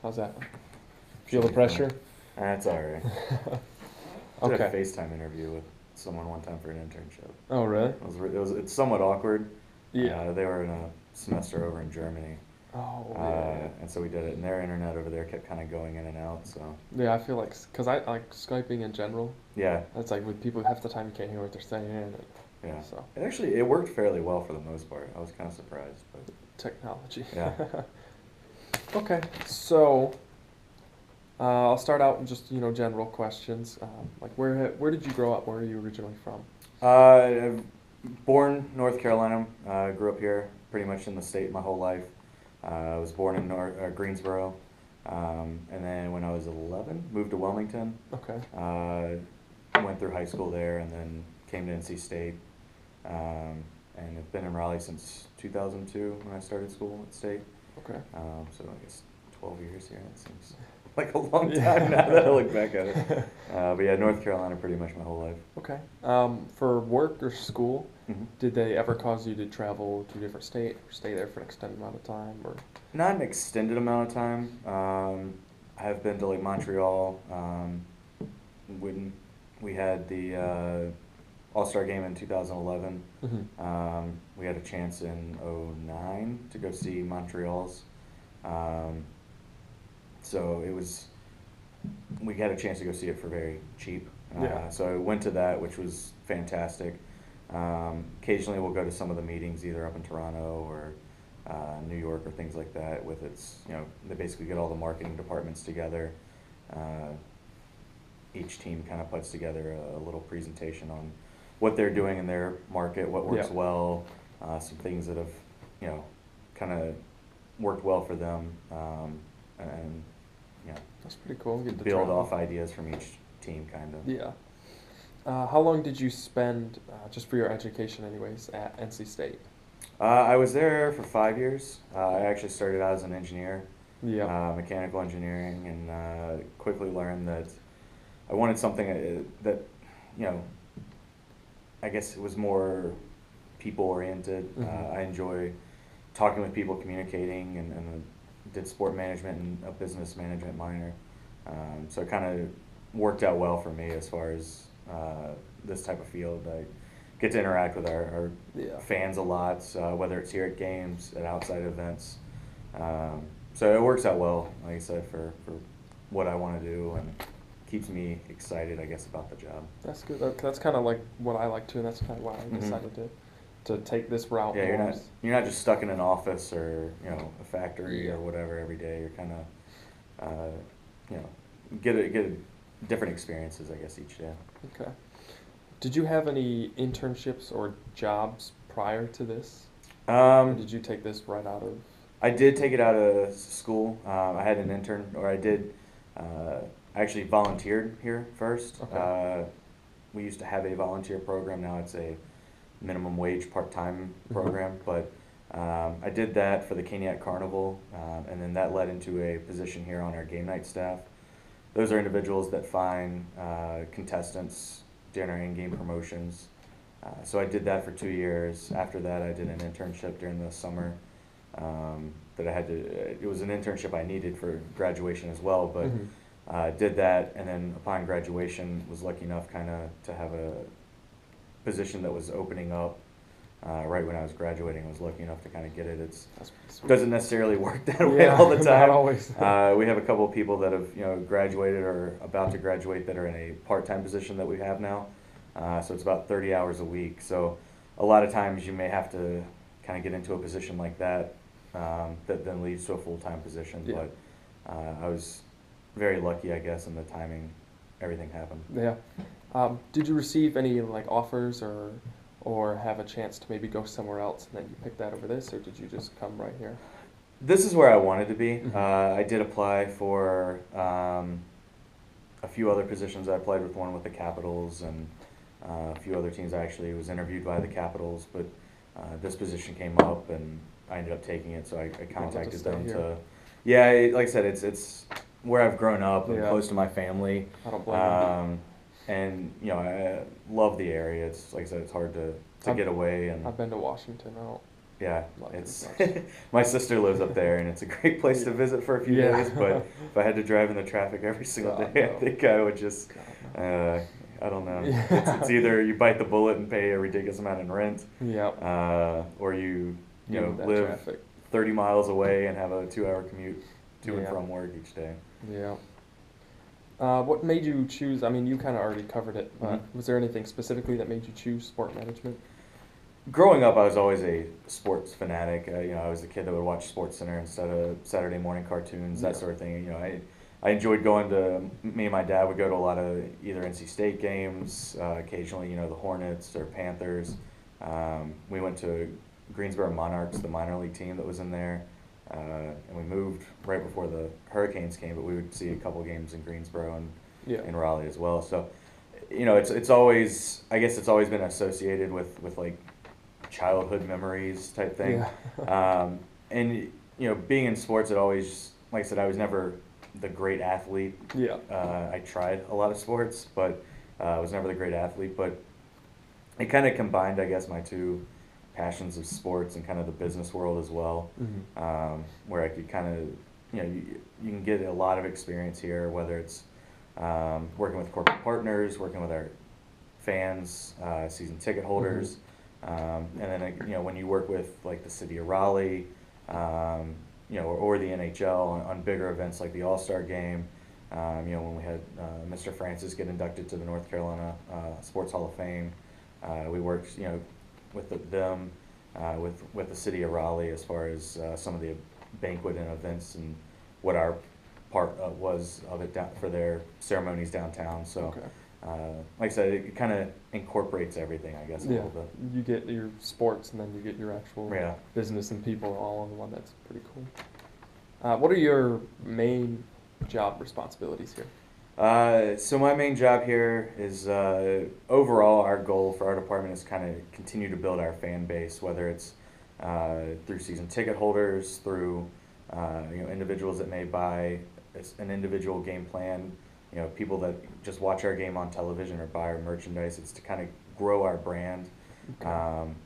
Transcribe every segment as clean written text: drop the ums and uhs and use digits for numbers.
How's that? Feel the pressure? That's all right. Did a Okay. FaceTime interview with someone one time for an internship. Oh, really? It's somewhat awkward. Yeah. They were in a semester over in Germany, Oh, yeah. and so we did it. And their internet over there kept kind of going in and out. So Yeah, I feel like, because I like Skyping in general. yeah, It's like with people half the time you can't hear what they're saying. yeah. So, It worked fairly well for the most part. I was kind of surprised, but technology. yeah. Okay, so I'll start out with just general questions. Like where did you grow up? Where are you originally from? Uh, Born North Carolina. Grew up here, pretty much in the state my whole life. I was born in Greensboro, and then when I was 11, moved to Wilmington. Okay. Went through high school there, and then came to NC State. And have been in Raleigh since 2002 when I started school at State. Okay. So I guess 12 years here. That seems like a long time now that I look back at it. But yeah, North Carolina pretty much my whole life. Okay. For work or school, Mm-hmm. did they ever cause you to travel to a different state or stay there for an extended amount of time? Or Not an extended amount of time. I have been to like Montreal. When we had the All-Star game in 2011, we had a chance in '09 to go see Montreal's. So we had a chance to go see it for very cheap. Yeah. So I went to that, which was fantastic. Occasionally we'll go to some of the meetings either up in Toronto or New York or things like that with they basically get all the marketing departments together. Each team kind of puts together a little presentation on what they're doing in their market, what works well, some things that have, kind of worked well for them, and that's pretty cool. Get to build travel. off ideas from each team, kind of. Yeah. How long did you spend, just for your education anyways, at NC State? I was there for 5 years. I actually started out as an engineer, Yeah. mechanical engineering, and quickly learned that I wanted something that, I guess it was more people oriented. I enjoy talking with people, communicating, and did sport management and a business management minor. So it kind of worked out well for me as far as this type of field. I get to interact with our fans a lot, whether it's here at games, at outside events. So it works out well, like I said, for what I want to do, and keeps me excited, I guess, about the job. That's good. That's kind of like what I like too, and that's kind of why I decided to take this route. Yeah, you're not just stuck in an office or a factory or whatever every day. You're kind of get different experiences, I guess, each day. Okay. Did you have any internships or jobs prior to this? Or did you take this right out of? I did take it out of school. I had an intern, or I did. I actually volunteered here first. Okay. We used to have a volunteer program. Now it's a minimum wage part-time program. But I did that for the Caniac Carnival, and then that led into a position here on our game night staff. Those are individuals that find contestants during our in-game promotions. So I did that for 2 years. After that, I did an internship during the summer that I had to. It was an internship I needed for graduation as well, but did that, and then upon graduation, was lucky enough kind of to have a position that was opening up right when I was graduating. I was lucky enough to kind of get it. It doesn't necessarily work that way all the time. Not always. We have a couple of people that have graduated or about to graduate that are in a part-time position that we have now. So it's about 30 hours a week. So a lot of times you may have to kind of get into a position like that that then leads to a full-time position. Yeah. But I was very lucky, I guess, in the timing. Everything happened. Yeah. Did you receive any like offers or have a chance to maybe go somewhere else and then you picked that over this, or did you just come right here? This is where I wanted to be. I did apply for a few other positions. I applied with one with the Capitals and a few other teams. I actually was interviewed by the Capitals, but this position came up and I ended up taking it. So I contacted them to. Yeah, like I said, it's where I've grown up and close to my family. I don't blame you. And I love the area. It's like I said, it's hard to get away. And I've been to Washington. Yeah, like it it's as much. my sister lives up there, and it's a great place to visit for a few Yeah. days. But if I had to drive in the traffic every single God, day, I no. think I would just, God, no. uh, I don't know. It's Yeah. either you bite the bullet and pay a ridiculous amount in rent, Yep. or you Deal with that live traffic. 30 miles away and have a 2 hour commute to and Yeah. from work each day. Yeah. What made you choose? I mean, you kind of already covered it, but Mhm. was there anything specifically that made you choose sport management? Growing up, I was always a sports fanatic. I was the kid that would watch Sports Center instead of Saturday morning cartoons, Yeah. that sort of thing. I enjoyed going to. Me and my dad would go to a lot of either NC State games, occasionally, the Hornets or Panthers. We went to Greensboro Monarchs, the minor league team that was in there, and we moved right before the Hurricanes came. But we would see a couple games in Greensboro and Yeah. in Raleigh as well. So, it's always. I guess it's always been associated with like childhood memories type thing. Yeah. And being in sports, it always, like I said, I was never the great athlete. Yeah. I tried a lot of sports, but I was never the great athlete. But it kind of combined, I guess, my two passions of sports and kind of the business world as well, Hmm. where I could kind of, you can get a lot of experience here, whether it's working with corporate partners, working with our fans, season ticket holders. And then, when you work with like the city of Raleigh, or the NHL on bigger events like the All-Star Game, when we had Mr. Francis get inducted to the North Carolina Sports Hall of Fame, we worked, with them, with the city of Raleigh as far as some of the banquet and events and what our part was of it down for their ceremonies downtown. So. Okay. Like I said, it kind of incorporates everything, I guess, a Yeah. little bit. You get your sports, and then you get your actual Yeah. business and people all in one. That's pretty cool. What are your main job responsibilities here? So my main job here is overall our goal for our department is kind of continue to build our fan base, whether it's through season ticket holders, through individuals that may buy an individual game plan, people that just watch our game on television or buy our merchandise. It's to kind of grow our brand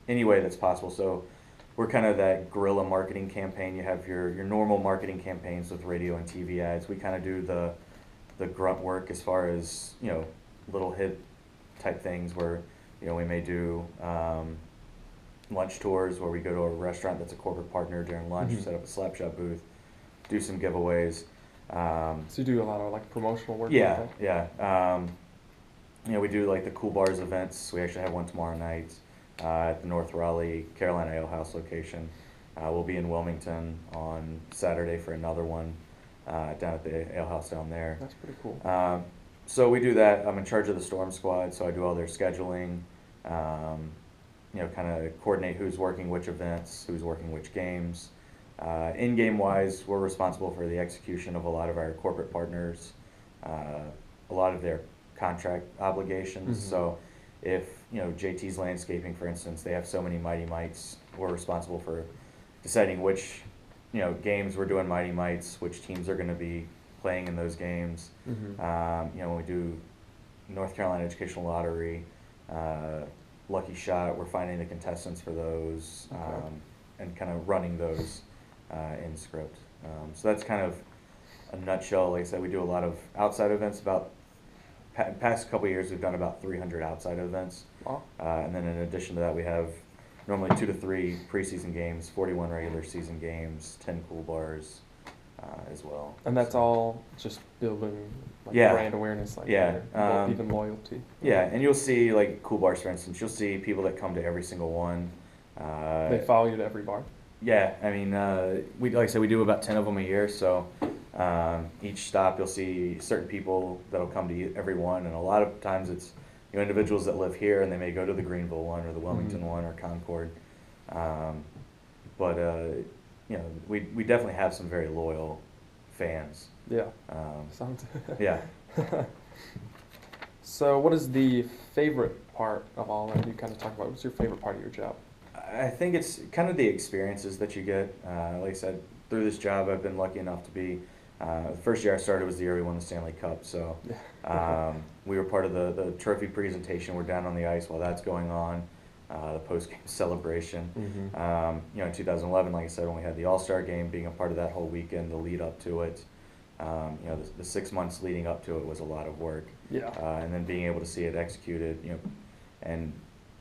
any way that's possible. So we're kind of that guerrilla marketing campaign. You have your normal marketing campaigns with radio and TV ads. We kind of do the grunt work as far as little hit type things where we may do lunch tours where we go to a restaurant that's a corporate partner during lunch, Mhm. set up a slap shop booth, do some giveaways. So you do a lot of like promotional work. Yeah, Like that? yeah. We do like the Cool Bars events. We actually have one tomorrow night at the North Raleigh Carolina Ale House location. We'll be in Wilmington on Saturday for another one down at the Ale House down there. That's pretty cool. So we do that. I'm in charge of the Storm Squad, so I do all their scheduling. Kind of coordinate who's working which events, who's working which games. In-game wise, we're responsible for the execution of a lot of our corporate partners, a lot of their contract obligations. Mhm. So if, JT's Landscaping, for instance, they have so many Mighty Mites, we're responsible for deciding which, games we're doing Mighty Mites, which teams are going to be playing in those games. Mhm. When we do North Carolina Educational Lottery, Lucky Shot, we're finding the contestants for those, Okay. and kind of running those in script. So that's kind of a nutshell. Like I said, we do a lot of outside events. About past couple of years, we've done about 300 outside events, Wow. and then in addition to that, we have normally 2 to 3 preseason games, 41 regular season games, 10 Cool Bars as well. And that's So- all just building like Yeah. brand awareness, like Yeah, even loyalty. Yeah, and you'll see like Cool Bars, for instance. You'll see people that come to every single one. They follow you to every bar. Yeah, I mean, we like I said, we do about 10 of them a year. So each stop, you'll see certain people that'll come to every one, and a lot of times it's individuals that live here and they may go to the Greenville one or the Wilmington Mhm. one or Concord. But we definitely have some very loyal fans. Yeah. Um, Sounds. yeah. So, what is the favorite part of all that you kind of talk about? What's your favorite part of your job? I think it's kind of the experiences that you get. Like I said, through this job, I've been lucky enough to be. The first year I started was the year we won the Stanley Cup, so Yeah. we were part of the trophy presentation. We're down on the ice while that's going on. the post-game celebration. Mm-hmm. You know, in 2011, like I said, when we had the All-Star game, being a part of that whole weekend, the lead up to it, you know, the 6 months leading up to it was a lot of work. Yeah. And then being able to see it executed, you know, and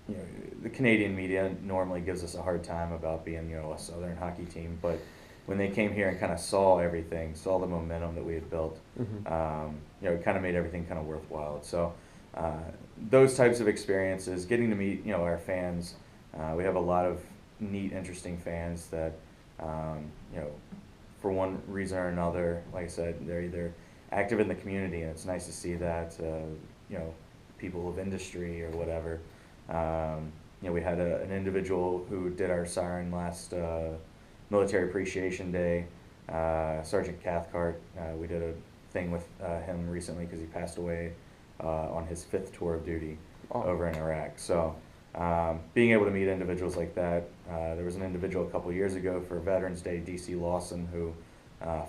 you know, the Canadian media normally gives us a hard time about being, you know, a Southern hockey team, but when they came here and kind of saw everything, saw the momentum that we had built, Mm-hmm. you know, it kind of made everything kind of worthwhile. So those types of experiences, getting to meet, you know, our fans, we have a lot of neat, interesting fans that, you know, for one reason or another, like I said, they're either active in the community, and it's nice to see that, you know, people of industry or whatever. You know, we had an individual who did our siren last Military Appreciation Day, Sergeant Cathcart. We did a thing with him recently because he passed away on his 5th tour of duty over in Iraq. So being able to meet individuals like that, there was an individual a couple years ago for Veterans Day, D.C. Lawson, who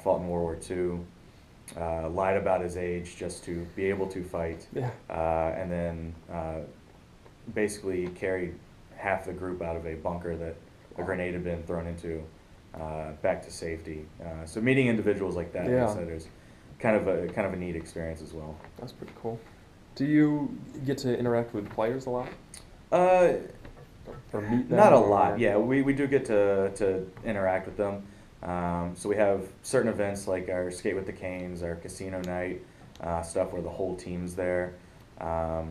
fought in World War II, lied about his age just to be able to fight, Yeah. and then basically carried half the group out of a bunker that a grenade had been thrown into, back to safety. So meeting individuals like that, Yeah. like I said, is kind of a neat experience as well. That's pretty cool. Do you get to interact with players a lot? Uh, Or meet them? Not a or- lot. Yeah, we do get to interact with them. So we have certain events like our Skate with the Canes, our casino night stuff where the whole team's there.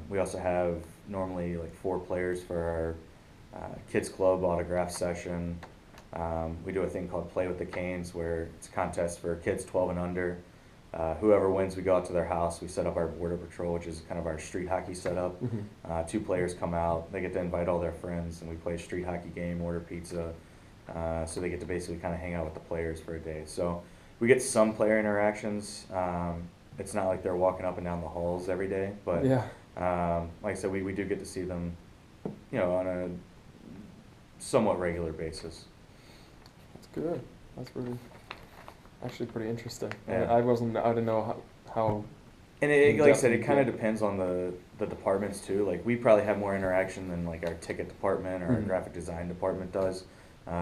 We also have normally like 4 players for our kids club autograph session. We do a thing called Play with the Canes where it's a contest for kids 12 and under. Whoever wins, we go out to their house. We set up our border patrol, which is kind of our street hockey setup. Mhm. 2 players come out. They get to invite all their friends, and we play a street hockey game, order pizza. So they get to basically kind of hang out with the players for a day. So we get some player interactions. It's not like they're walking up and down the halls every day, but Yeah. like I said, we do get to see them, you know, on a somewhat regular basis. That's good. That's really actually pretty interesting. Yeah. I didn't know how And like I said, it in-depth kind of you get. depends on the departments too. Like we probably have more interaction than like our ticket department or our Mhm. graphic design department does,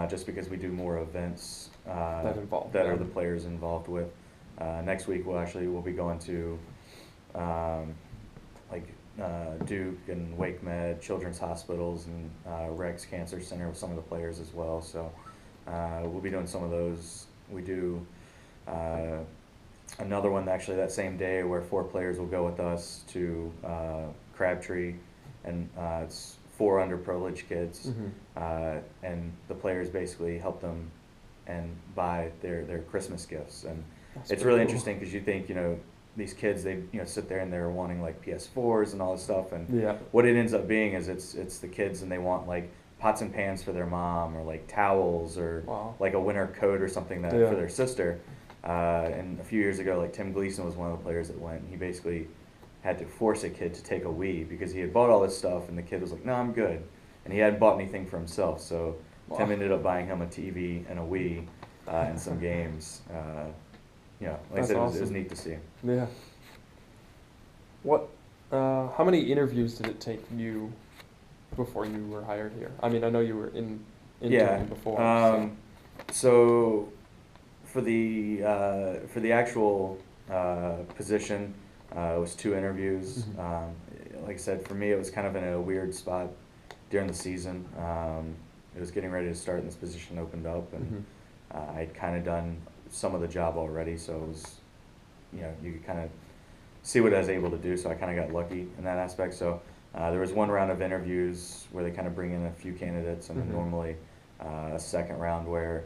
just because we do more events That involve that are them. the players involved with. Next week we'll be going to like Duke and Wake Med, Children's Hospitals, and Rex Cancer Center with some of the players as well. So we'll be doing some of those. We do another one actually that same day where 4 players will go with us to Crabtree, and it's 4 underprivileged kids, Mhm. and the players basically help them and buy their Christmas gifts. And That's it's pretty really cool. interesting because you think, you know, these kids, they, you know, sit there and they're wanting like PS4s and all this stuff, and Yeah. what it ends up being is it's the kids, and they want like pots and pans for their mom, or like towels, or Wow. like a winter coat or something that Yeah. for their sister. And a few years ago, like Tim Gleason was one of the players that went. He basically had to force a kid to take a Wii because he had bought all this stuff, and the kid was like, "No, I'm good," and he hadn't bought anything for himself. So Tim Wow. ended up buying him a TV and a Wii and some games. You know, like That's I said, it was awesome. neat to see. Yeah. What? How many interviews did it take you before you were hired here? I mean, I know you were interning before. So for the actual position, it was 2 interviews. Mhm. Like I said, for me, it was kind of in a weird spot during the season. It was getting ready to start, and this position opened up, and Mhm. I'd kind of done some of the job already, so it was, you know, you could kind of see what I was able to do. So I kind of got lucky in that aspect. So there was 1 round of interviews where they kind of bring in a few candidates, and then Mhm. normally a second round where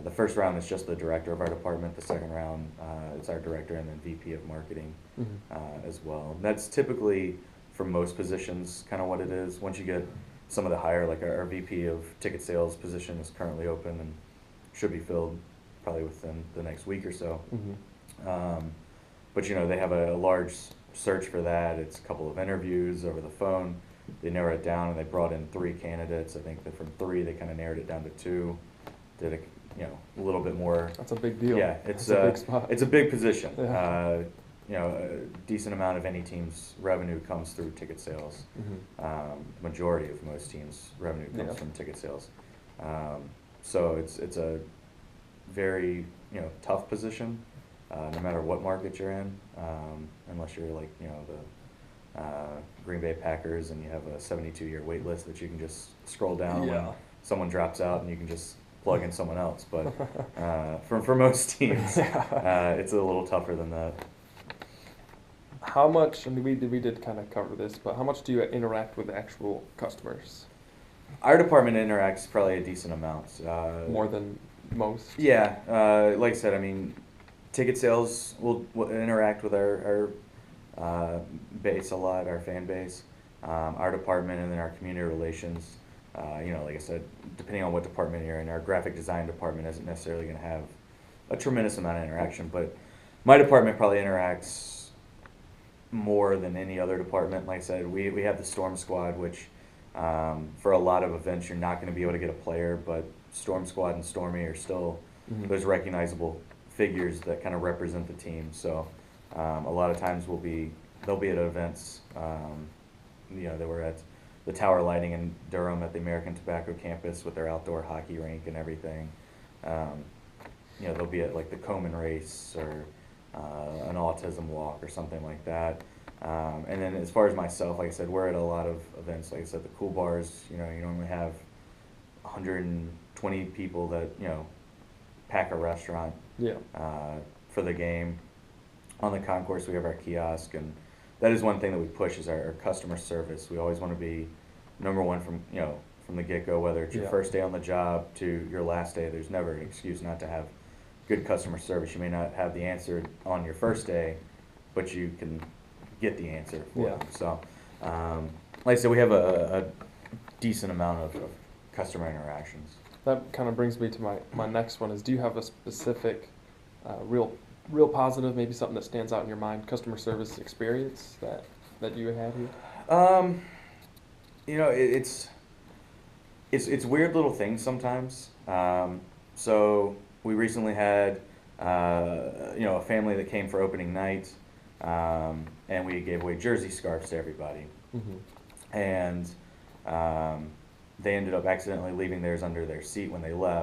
the first round is just the director of our department. The second round, it's our director and then VP of marketing Mhm. as well. And that's typically, for most positions, kind of what it is. Once you get some of the higher, like our VP of ticket sales position is currently open and should be filled probably within the next week or so. Mhm. But you know, they have a large search for that. It's a couple of interviews over the phone. They narrow it down, and they brought in 3 candidates. I think that from 3, they kind of narrowed it down to 2. Did a little bit more. That's a big deal. Yeah, it's That's a big spot. it's a big position. Yeah. you know, a decent amount of any team's revenue comes through ticket sales. Majority of most teams' revenue comes Yeah. from ticket sales. So it's a very, you know, tough position, no matter what market you're in, unless you're like, you know, the Green Bay Packers and you have a 72-year wait list that you can just scroll down when Yeah. someone drops out and you can just plug in someone else. But for most teams, it's a little tougher than that. How much, and we did kind of cover this, but how much do you interact with actual customers? Our department interacts probably a decent amount. More than most? Yeah, like I said, I mean, ticket sales will interact with our base a lot, our fan base, our department, and then our community relations. You know, like I said, depending on what department you're in, our graphic design department isn't necessarily going to have a tremendous amount of interaction, but my department probably interacts more than any other department. Like I said, we have the Storm Squad, which for a lot of events you're not going to be able to get a player, but Storm Squad and Stormy are still those recognizable figures that kind of represent the team. So a lot of times they'll be at events. You know, they were at the Tower Lighting in Durham at the American Tobacco campus with their outdoor hockey rink and everything. You know, they'll be at like the Komen race or an autism walk or something like that. And then as far as myself, like I said, we're at a lot of events. Like I said, the Cool Bars, you know, you normally have 120 people that, you know, pack a restaurant Yeah. for the game. On the concourse, we have our kiosk, and that is one thing that we push is our customer service. We always want to be number one from, you know, from the get-go, whether it's your Yeah. first day on the job to your last day. There's never an excuse not to have good customer service. You may not have the answer on your first day, but you can get the answer for Yeah. them. So, like I said, we have a decent amount of customer interactions. That kind of brings me to my next one is, do you have a specific, real positive, maybe something that stands out in your mind, customer service experience that you had here? You know, it's weird little things sometimes. So we recently had, you know, a family that came for opening night, and we gave away jersey scarves to everybody. And they ended up accidentally leaving theirs under their seat when they left.